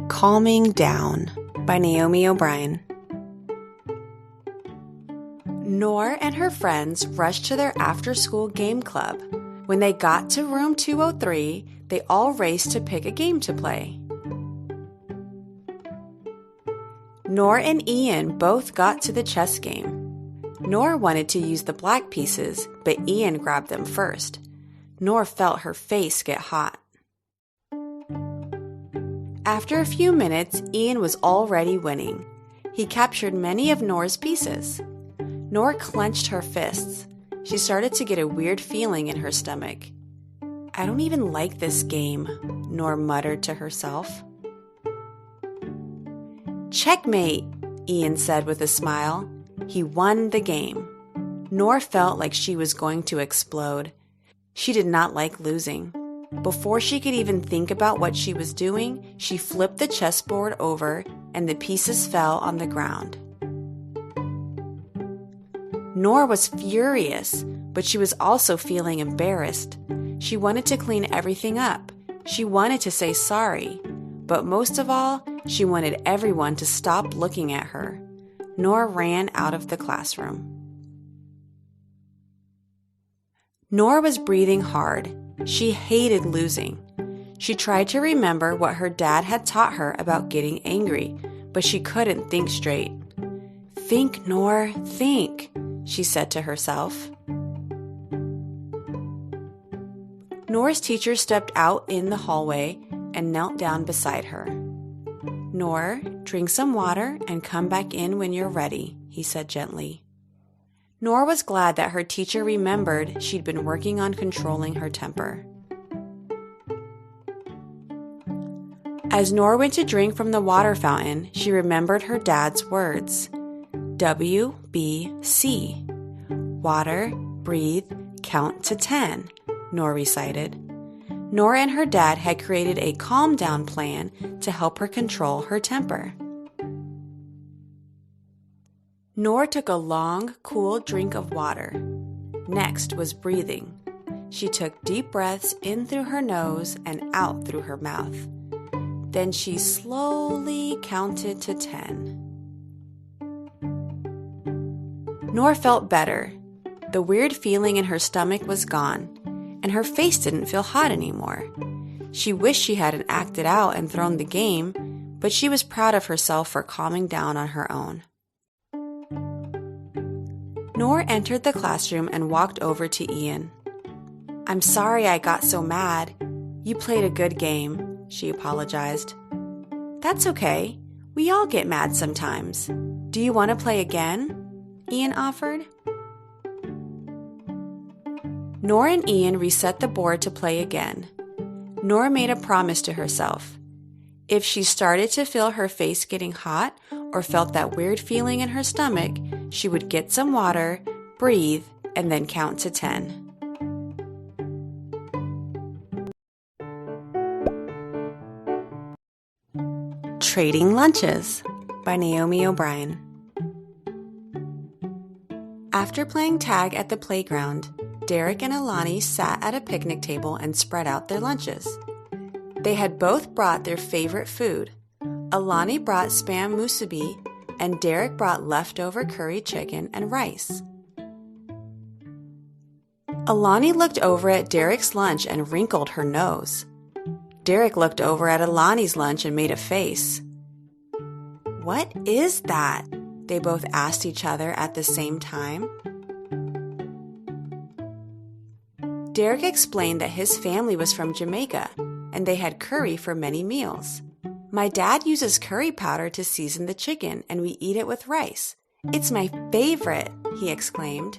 Calming Down by Naomi O'Brien. Noor and her friends rushed to their after-school game club. When they got to room 203, they all raced to pick a game to play. Noor and Ian both got to the chess game. Noor wanted to use the black pieces, but Ian grabbed them first. Noor felt her face get hot. After a few minutes, Ian was already winning. He captured many of Noor's pieces. Noor clenched her fists. She started to get a weird feeling in her stomach. "I don't even like this game," Noor muttered to herself. "Checkmate," Ian said with a smile. He won the game. Noor felt like she was going to explode. She did not like losing. Before she could even think about what she was doing, she flipped the chessboard over and the pieces fell on the ground. Noor was furious, but she was also feeling embarrassed. She wanted to clean everything up. She wanted to say sorry. But most of all, she wanted everyone to stop looking at her. Noor ran out of the classroom. Noor was breathing hard. She hated losing. She tried to remember what her dad had taught her about getting angry, but she couldn't think straight. "Think, Noor, think," she said to herself. Noor's teacher stepped out in the hallway and knelt down beside her. "Noor, drink some water and come back in when you're ready," he said gently. Noor was glad that her teacher remembered she'd been working on controlling her temper. As Noor went to drink from the water fountain, she remembered her dad's words. WBC. Water, breathe, count to 10, Noor recited. Noor and her dad had created a calm down plan to help her control her temper. Noor took a long, cool drink of water. Next was breathing. She took deep breaths in through her nose and out through her mouth. Then she slowly counted to 10. Noor felt better. The weird feeling in her stomach was gone, and her face didn't feel hot anymore. She wished she hadn't acted out and thrown the game, but she was proud of herself for calming down on her own. Noor entered the classroom and walked over to Ian. "I'm sorry I got so mad. You played a good game," she apologized. "That's okay. We all get mad sometimes. Do you want to play again?" Ian offered. Noor and Ian reset the board to play again. Noor made a promise to herself. If she started to feel her face getting hot or felt that weird feeling in her stomach, she would get some water, breathe, and then count to 10. Trading Lunches by Naomi O'Brien. After playing tag at the playground, Derek and Alani sat at a picnic table and spread out their lunches. They had both brought their favorite food. Alani brought spam musubi, and Derek brought leftover curry chicken and rice. Alani looked over at Derek's lunch and wrinkled her nose. Derek looked over at Alani's lunch and made a face. "What is that?" they both asked each other at the same time. Derek explained that his family was from Jamaica, and they had curry for many meals. "My dad uses curry powder to season the chicken, and we eat it with rice. It's my favorite," he exclaimed.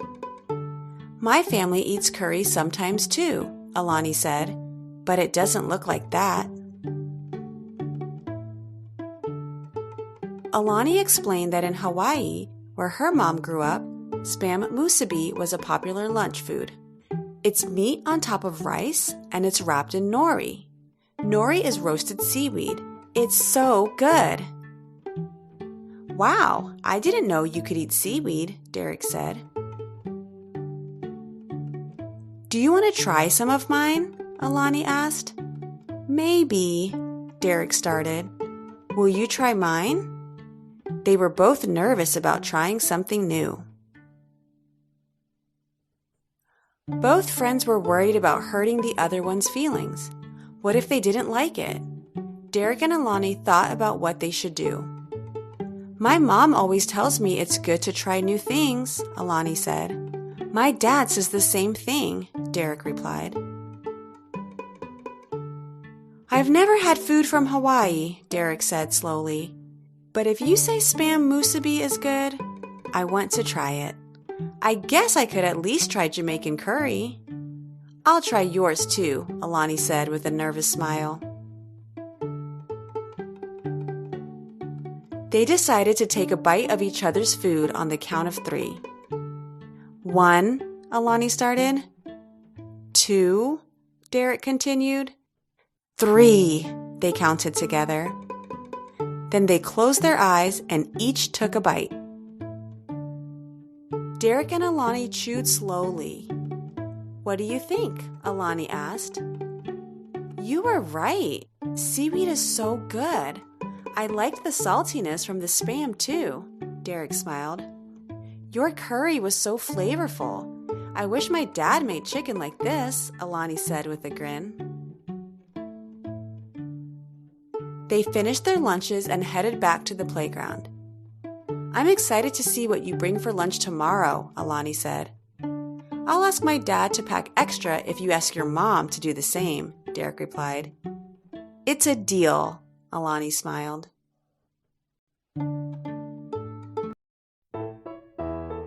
"My family eats curry sometimes too," Alani said, "but it doesn't look like that." Alani explained that in Hawaii, where her mom grew up, spam musubi was a popular lunch food. It's meat on top of rice, and it's wrapped in nori. Nori is roasted seaweed. It's so good. "Wow, I didn't know you could eat seaweed," Derek said. "Do you want to try some of mine?" Alani asked. Maybe, Derek started. Will you try mine? They were both nervous about trying something new. Both friends were worried about hurting the other one's feelings. What if they didn't like it? Derek and Alani thought about what they should do. My mom always tells me it's good to try new things, Alani said. My dad says the same thing, Derek replied. I've never had food from Hawaii, Derek said slowly. But if you say Spam musubi is good, I want to try it. I guess I could at least try Jamaican curry. I'll try yours too, Alani said with a nervous smile. They decided to take a bite of each other's food on the count of 3. 1, Alani started. 2, Derek continued. 3, they counted together. Then they closed their eyes and each took a bite. Derek and Alani chewed slowly. What do you think? Alani asked. You were right. Seaweed is so good. I liked the saltiness from the Spam too, Derek smiled. Your curry was so flavorful. I wish my dad made chicken like this, Alani said with a grin. They finished their lunches and headed back to the playground. I'm excited to see what you bring for lunch tomorrow, Alani said. I'll ask my dad to pack extra if you ask your mom to do the same, Derek replied. It's a deal, Alani smiled.